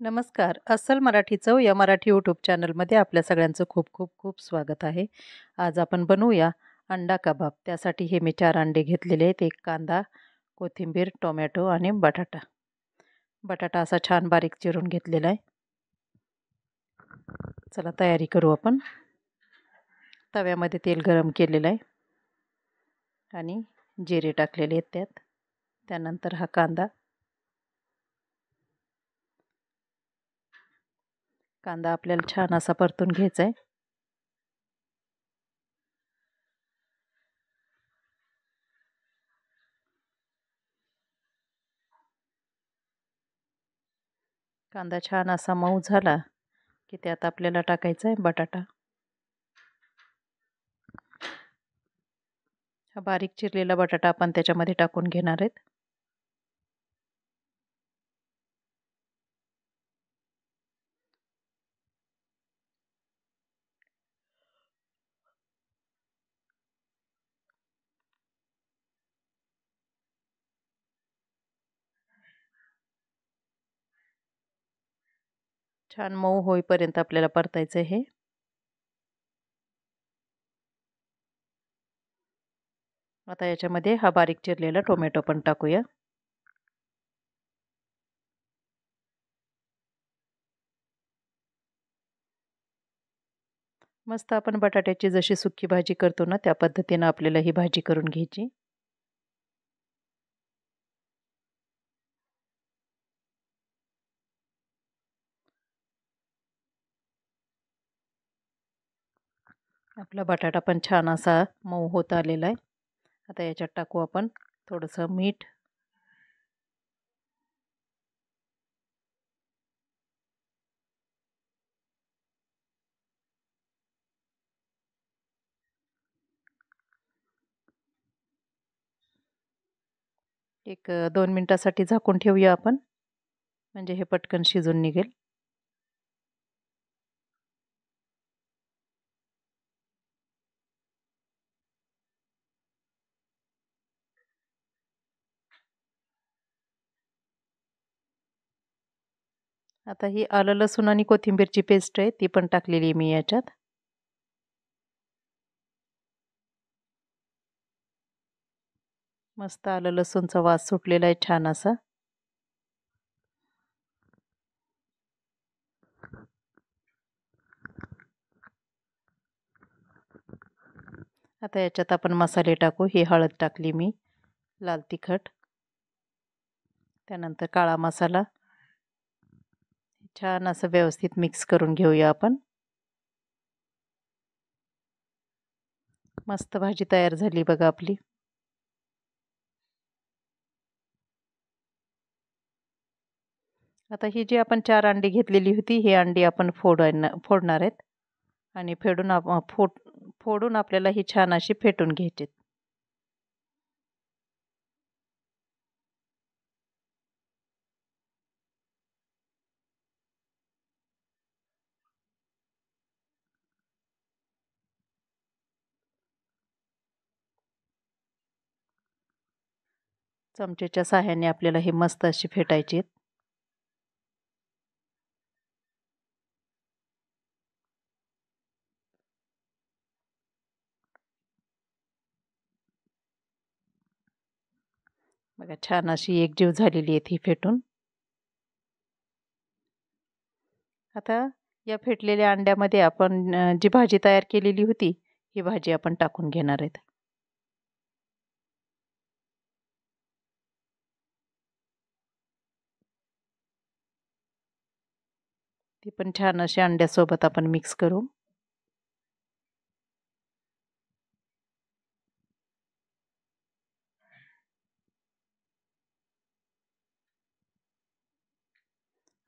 नमस्कार. अस्सल मराठी चव या मराठी यूट्यूब चॅनलमध्ये आपल्या सगळ्यांचं खूप खूप खूप स्वागत आहे. आज आपण बनवूया अंडा कबाब. त्यासाठी हे मी 4 अंडे घेतलेले आहेत. एक कांदा, कोथिंबीर, टोमॅटो आणि बटाटा. बटाटा असा छान बारीक चिरून घेतलेला आहे. चला तयारी करू आपण. तव्यामध्ये तेल गरम केलेलं आहे आणि जिरे टाकलेले आहेत त्यात. त्यानंतर हा कांदा आपल्याला छान असा परतून घ्यायचा आहे. कांदा छान असा मऊ झाला की त्यात आपल्याला टाकायचा आहे बटाटा. हा बारीक चिरलेला बटाटा आपण त्याच्यामध्ये टाकून घेणार आहेत. छान मऊ होईपर्यंत आपल्याला परतायचं हे. आता याच्यामध्ये हा बारीक चिरलेला टोमॅटो पण टाकूया. मस्त आपण बटाट्याची जशी सुकी भाजी करतो ना त्या पद्धतीनं आपल्याला ही भाजी करून घ्यायची. आपला बटाटा पण छान असा मऊ होत आलेला आहे. आता याच्यात टाकू आपण थोडंसं मीठ, एक 2 मिनिटासाठी झाकून ठेवूया आपण, म्हणजे हे पटकन शिजून निघेल. आता ही आलं लसूण आणि कोथिंबीरची पेस्ट आहे ती पण टाकलेली आहे मी याच्यात. मस्त आलं लसूणचा वास सुटलेला आहे छान असा. आता याच्यात आपण मसाले टाकू. ही हळद टाकली मी, लाल तिखट, त्यानंतर काळा मसाला. छान असं व्यवस्थित मिक्स करून घेऊया आपण. मस्त भाजी तयार झाली बघा आपली. आता ही जी आपण 4 अंडी घेतलेली होती ही अंडी आपण फोडणार आहेत आणि फोडून आपल्याला ही छान अशी फेटून घ्यायची. चमचेच्या साहाय्याने आपल्याला ही मस्त अशी फेटायची. बघा छान अशी एकजीव झालेली आहे ती फेटून. आता या फेटलेल्या अंड्यामध्ये आपण जी भाजी तयार केलेली होती ही भाजी आपण टाकून घेणार आहेत. ती पण छान अशी अंड्यासोबत आपण मिक्स करू.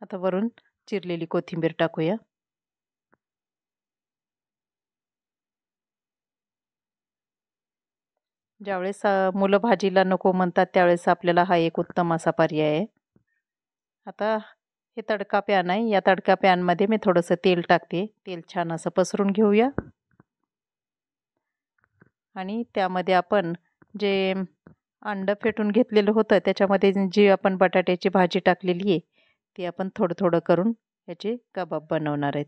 आता वरून चिरलेली कोथिंबीर टाकूया. ज्यावेळेस मुलं भाजीला नको म्हणतात त्यावेळेस आपल्याला हा एक उत्तम असा पर्याय आहे. आता हे तडका पॅन आहे. या तडका पॅनमध्ये मी थोडंसं तेल टाकते. तेल छान असं पसरून घेऊया आणि त्यामध्ये आपण जे अंडं फेटून घेतलेलं होतं त्याच्यामध्ये जी आपण बटाट्याची भाजी टाकलेली आहे ती आपण थोडं थोडं करून याचे कबाब बनवणार आहेत.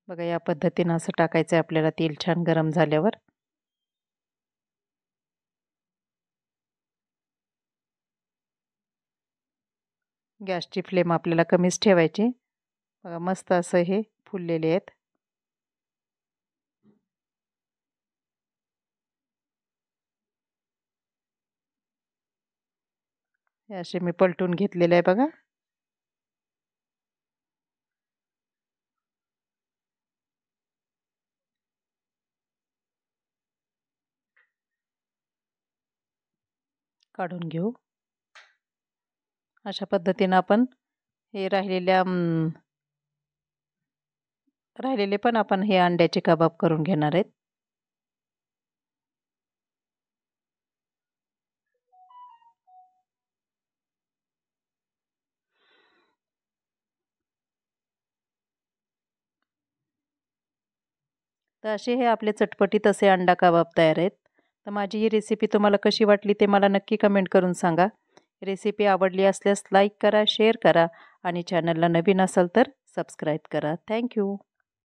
बघा या पद्धतीनं असं टाकायचं आहे आपल्याला तेल छान गरम झाल्यावर. गॅसची फ्लेम आपल्याला कमीच ठेवायची. बघा मस्त असं हे फुललेले आहेत. हे असे मी पलटून घेतलेले आहे बघा. काढून घेऊ. अशा पद्धतीनं आपण हे राहिलेले पण आपण हे अंड्याचे कबाब करून घेणार आहेत. तर असे हे आपले चटपटीत असे अंडा कबाब तयार आहेत. तर माझी ही रेसिपी तुम्हाला कशी वाटली ते मला नक्की कमेंट करून सांगा. रेसिपी आवडली असल्यास लाईक करा, शेअर करा आणि चॅनलला नवीन असाल तर सबस्क्राईब करा. थँक्यू.